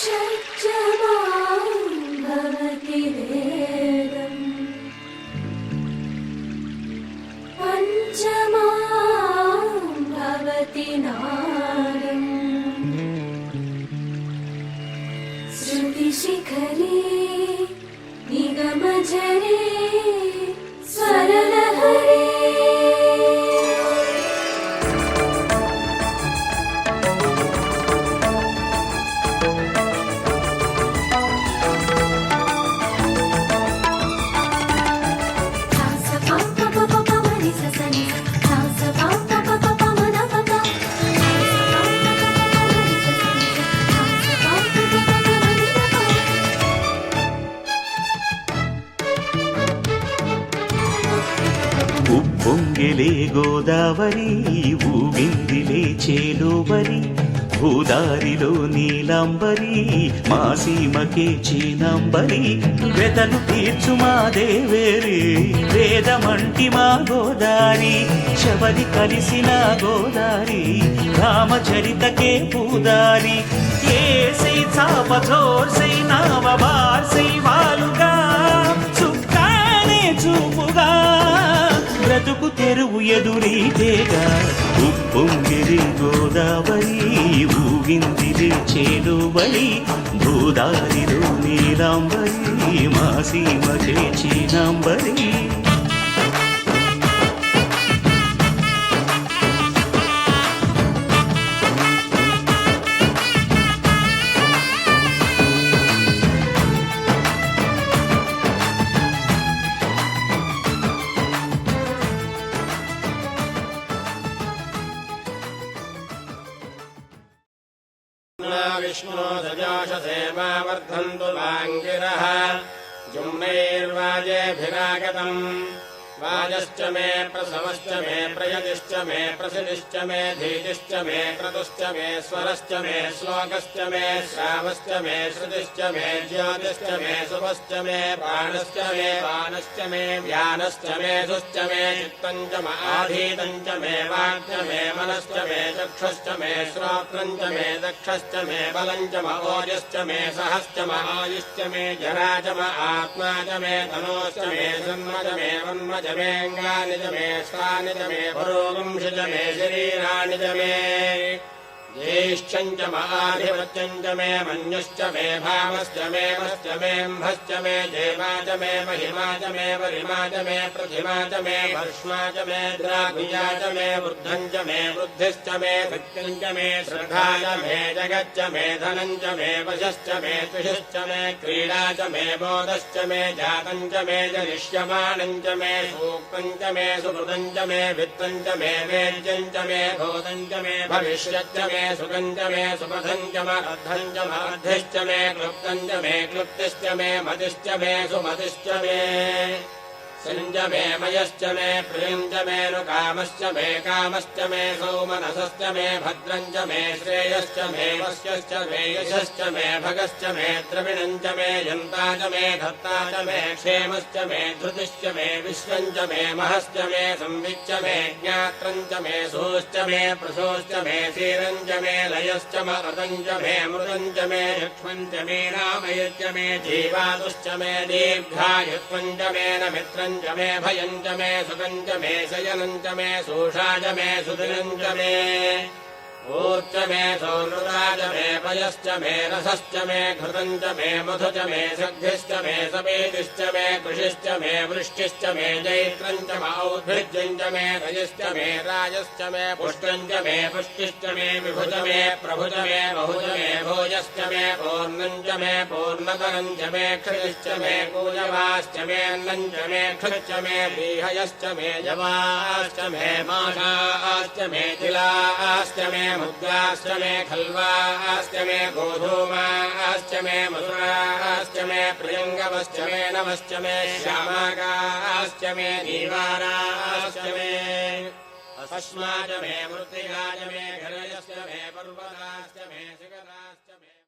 षट्जमां भवति वेदम् पञ्चमां भवति नादम् श्रुतिशिखरे निगमझरे स्वरलहरे ఉప్పొంగిలే గోదావరి ఊగిందిలే చేలోబరి భూదారిలో నీలాంబరి మా సీమకే చీనాంబరి వెతలు తీర్చు మా దేవేరి వేదమంటి మా గోదారి శబరి కలిసిన గోదారి రామచరితకే పూదారి ఏసై చాప జోర్సై నావ బార్సై వాలుగా చుక్కానే చూపుగా బ్రతుకు తెరువు ఎదురీతేగా ఉప్పొంగిరి గోదావరి ఊగిందిరి చేలువలి భూదారిలో నీలాంబరి మా సీమకే చీనాంబరి विष्णो सजाशसेवा वर्धन्तु वाङ्गिरः जुम्नैर्वाजेभिरागतम् वाजश्च मे प्रसवश्च मे प्रयतिश्च मे प्रसिदिश्च मे धीतिश्च मे क्रतुश्च मे स्वरश्च मे श्लोकश्च मे श्रावश्च मे श्रुतिश्च मे ज्योतिश्च मे शुभश्च मे बाणश्च मे बाणश्च मे व्यानश्च मे धुश्च मे चित्तम् च आधीतम् च मे वाक्च मे मनश्च मे चक्षुश्च मे श्रोत्रम् च मे दक्षश्च मे बलम् च ओजश्च मे सहश्च आयुश्च मे जरा च आत्मा च मे तनोश्च मे जन्म च मे वन्म च मे अङ्गानि च मे स्वानि च मे पुरोगंशि च मे शरीराणि च मे ज्येष्ठम् च आधिपत्यम् च मे मन्युश्च मे भावश्च मे वश्च मे म्भश्च मे देवा च मे महिमा च मे वरिमा च मे प्रतिमा च मे भर्ष्मा च मे द्राघुया च मे वृद्धम् च मे वृद्धिश्च मे भक्तिम् च मे श्रद्धा च मे जगच्च मे धनम् च मे वशश्च मे तुषश्च मे क्रीडा च मे बोधश्च मे जातम् च मे जनिष्यमाणम् च मे सूक्तम् च मे सुकृतम् च मे वित्तम् च मे वेद्यम् च मे भूतम् च मे भविष्यच्च मे सुगम् च मे सुपथम् च मर्धम् च मर्धिश्च मे क्लुप्तम् च मे क्लुप्तिश्च मे मतिश्च मे सुमतिश्च मे सञ्च मे मयश्च मे प्रियम् च मे नुकामश्च मे कामश्च मे सौमनसश्च मे भद्रम् च मे श्रेयश्च मे वश्यश्च मे यशश्च मे भगश्च मे द्रविणम् च मे यन्ता च मे धत्ता च मे क्षेमश्च मे धृतिश्च मे विश्वम् च मे महश्च मे संविच्च मे ज्ञात्रम् च मे सोश्च मे प्रसोश्च मे क्षीरम् च मे लयश्च मृतम् च मे मृतम् च मे लक्ष्मम् च मे रामयश्च मे जीवातुश्च मे दीर्घायुत्वम् च मे न मित्रम् च मे भयम् च मे सुखम् च मे शयनम् च मे सोषा च मे सुदिनम् च मे ऊर्च मे सौनृता च मे पयश्च मे रसश्च मे घृतम् च मे मधु च मे सग्धिश्च मे सपेतिश्च मे कृषिश्च मे वृष्टिश्च मे जैत्रम् च औद्भिज्यम् च मे रजश्च मे राजश्च मे पुष्टम् च मे पुष्टिश्च मे विभुज मे प्रभुज मे बहुज मे भोजश्च मे पूर्णम् च मे पूर्णतरम् च मे क्षितिश्च मे कूजवाश्च मे अन्नम् च मे क्षुच्च मे व्रीहयश्च मे जवाश्च मे माषाश्च मे तिलाश्च मे मुद्गाश्च मे खल्वाश्च मे गोधूमाश्च मे मधुराश्च मे प्रियङ्गवश्च मे नवश्च मे श्यामाकाश्च मे नीवाराश्च मे अस्माच मे मृत्तिका च मे घरयश्च मे पर्वताश्च मे शिखरा